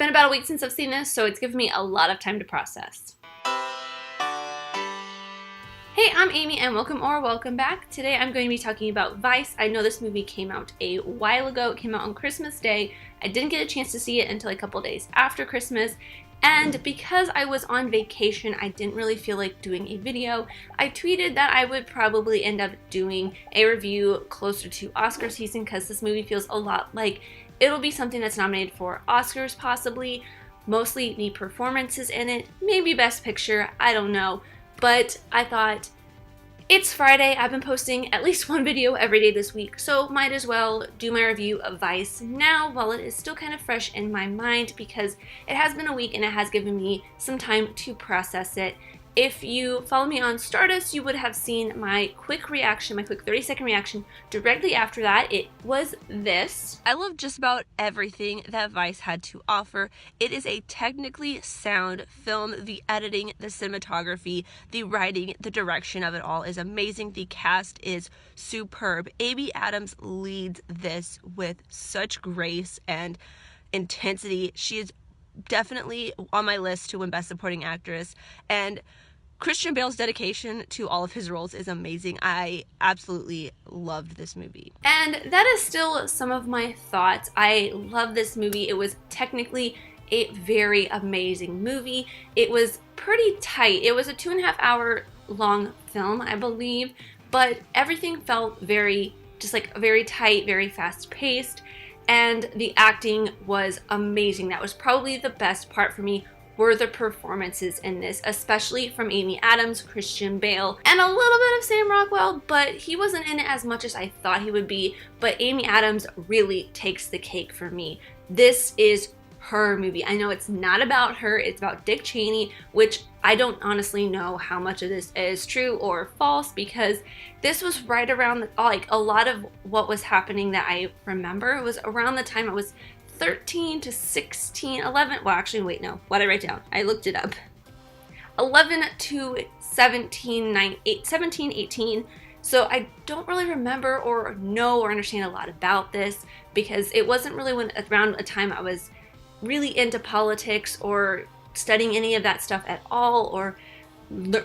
been about a week since I've seen this, so it's given me a lot of time to process. Hey, I'm Amy and welcome back. Today I'm going to be talking about Vice. I know this movie came out a while ago. It came out on Christmas Day. I didn't get a chance to see it until a couple days after Christmas. And because I was on vacation, I didn't really feel like doing a video. I tweeted that I would probably end up doing a review closer to Oscar season because this movie feels a lot like it'll be something that's nominated for Oscars possibly. Mostly the performances in it, maybe Best Picture, I don't know. But I thought, it's Friday, I've been posting at least one video every day this week, so might as well do my review of Vice now while it is still kind of fresh in my mind because it has been a week and it has given me some time to process it. If you follow me on Stardust, you would have seen my quick reaction, my quick 30-second reaction directly after that. It was this. I love just about everything that Vice had to offer. It is a technically sound film. The editing, the cinematography, the writing, the direction of it all is amazing. The cast is superb. Amy Adams leads this with such grace and intensity. She is definitely on my list to win Best Supporting Actress, and Christian Bale's dedication to all of his roles is amazing. I absolutely loved this movie. And that is still some of my thoughts. I love this movie. It was technically a very amazing movie. It was pretty tight. It was a 2.5 hour long film, I believe, but everything felt very tight, very fast paced. And the acting was amazing. That was probably the best part for me, were the performances in this, especially from Amy Adams, Christian Bale, and a little bit of Sam Rockwell, but he wasn't in it as much as I thought he would be. But Amy Adams really takes the cake for me. This is her movie. I know it's not about her, it's about Dick Cheney, which I don't honestly know how much of this is true or false because this was right around a lot of what was happening that I remember. It was around the time I was 13 to 16, 11, well actually wait, no, what did I write down? I looked it up. 11 to 17, 18. So I don't really remember or know or understand a lot about this because it wasn't really around a time I was really into politics or studying any of that stuff at all or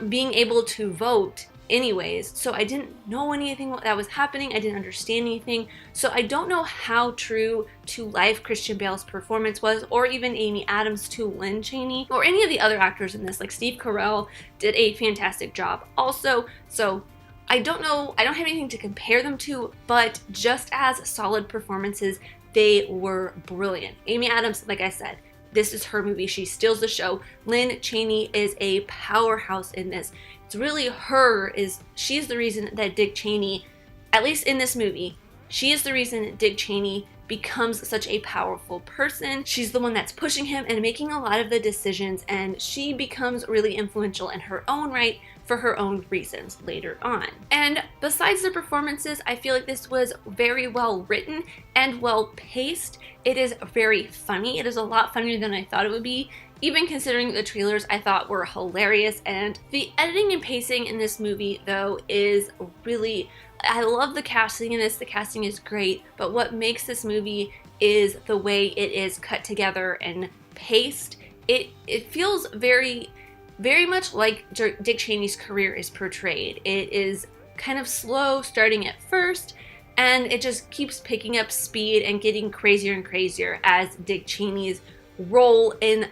being able to vote anyways. So I didn't know anything that was happening. I didn't understand anything. So I don't know how true to life Christian Bale's performance was, or even Amy Adams to Lynn Cheney, or any of the other actors in this. Like Steve Carell did a fantastic job also. So I don't know, I don't have anything to compare them to, but just as solid performances, they were brilliant. Amy Adams, like I said, this is her movie. She steals the show. Lynn Cheney is a powerhouse in this. It's really she's the reason that Dick Cheney, at least in this movie, she is the reason Dick Cheney becomes such a powerful person. She's the one that's pushing him and making a lot of the decisions, and she becomes really influential in her own right for her own reasons later on. And besides the performances, I feel like this was very well written and well paced. It is very funny. It is a lot funnier than I thought it would be. Even considering the trailers I thought were hilarious, and the editing and pacing in this movie though is really, I love the casting in this. The casting is great, but what makes this movie is the way it is cut together and paced. It feels very much like Dick Cheney's career is portrayed. It is kind of slow starting at first, and it just keeps picking up speed and getting crazier and crazier as Dick Cheney's role in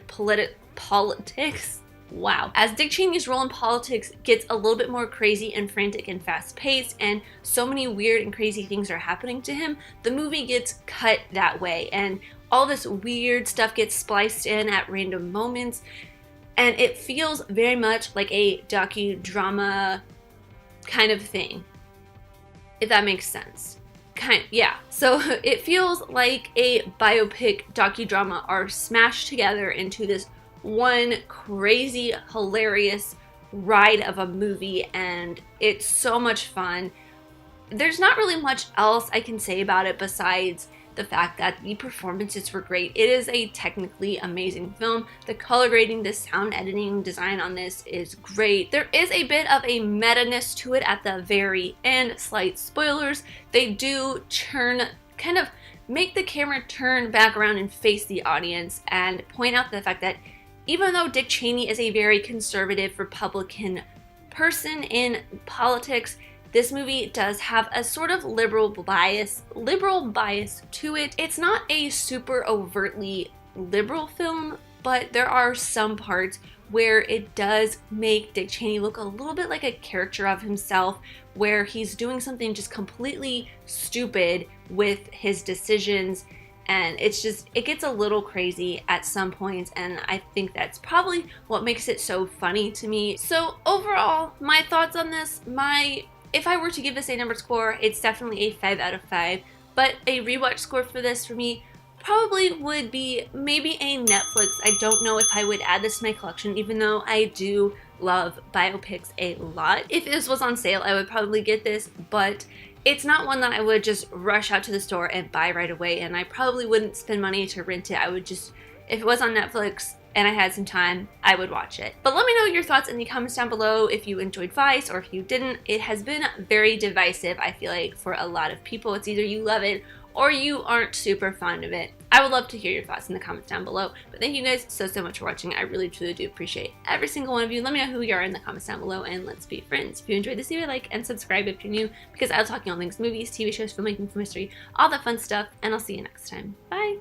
politics. Wow. As Dick Cheney's role in politics gets a little bit more crazy and frantic and fast-paced, and so many weird and crazy things are happening to him, the movie gets cut that way, and all this weird stuff gets spliced in at random moments, and it feels very much like a docudrama kind of thing, if that makes sense. Yeah. So it feels like a biopic docudrama are smashed together into this one crazy, hilarious ride of a movie, and it's so much fun. There's not really much else I can say about it besides the fact that the performances were great. It is a technically amazing film. The color grading, the sound editing design on this is great. There is a bit of a meta-ness to it at the very end. Slight spoilers. They do kind of make the camera turn back around and face the audience and point out the fact that even though Dick Cheney is a very conservative Republican person in politics, this movie does have a sort of liberal bias to it. It's not a super overtly liberal film, but there are some parts where it does make Dick Cheney look a little bit like a caricature of himself, where he's doing something just completely stupid with his decisions, and it gets a little crazy at some points, and I think that's probably what makes it so funny to me. So overall, my thoughts on this, if I were to give this a number score, it's definitely a 5 out of 5, but a rewatch score for this for me probably would be maybe a Netflix. I don't know if I would add this to my collection, even though I do love biopics a lot. If this was on sale, I would probably get this, but it's not one that I would just rush out to the store and buy right away, and I probably wouldn't spend money to rent it. I would just, if it was on Netflix and I had some time, I would watch it. But let me know your thoughts in the comments down below if you enjoyed Vice or if you didn't. It has been very divisive, I feel like, for a lot of people. It's either you love it or you aren't super fond of it. I would love to hear your thoughts in the comments down below. But thank you guys so much for watching. I really truly do appreciate every single one of you. Let me know who you are in the comments down below, and let's be friends. If you enjoyed this, leave a like and subscribe if you're new, because I'll talking all things movies, TV shows, filmmaking, film history, all that fun stuff, and I'll see you next time. Bye!